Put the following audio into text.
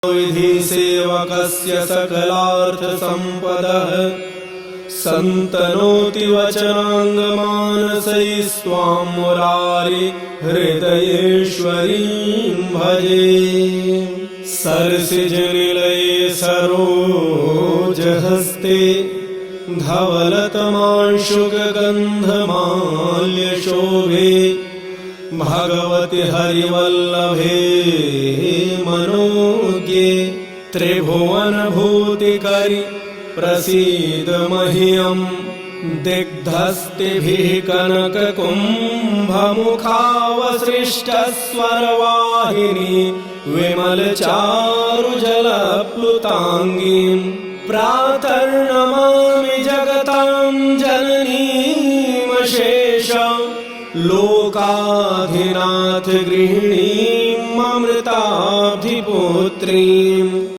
विधि सेवकस्य सकलार्थसम्पदः सन्तनोति वचनाङ्गमानसैस्त्वां मुरारि हृदयेश्वरीं भजे। सरसिजनिलये सरोजहस्ते धवलतमांशुकगन्धमाल्यशोभे भगवति हरिवल्लभे मनोज्ञे त्रिभुवनभूतिकरि प्रसीद मह्यं। दिग्धस्तिभिः कनककुम्भमुखावसृष्टस्वरवाहिनी विमलचारुजलप्लुताङ्गीं प्रातर्नमामि जगतां जननीमशेष लोकाधिनाथ गृहिणीममृताब्धिपुत्रीम्।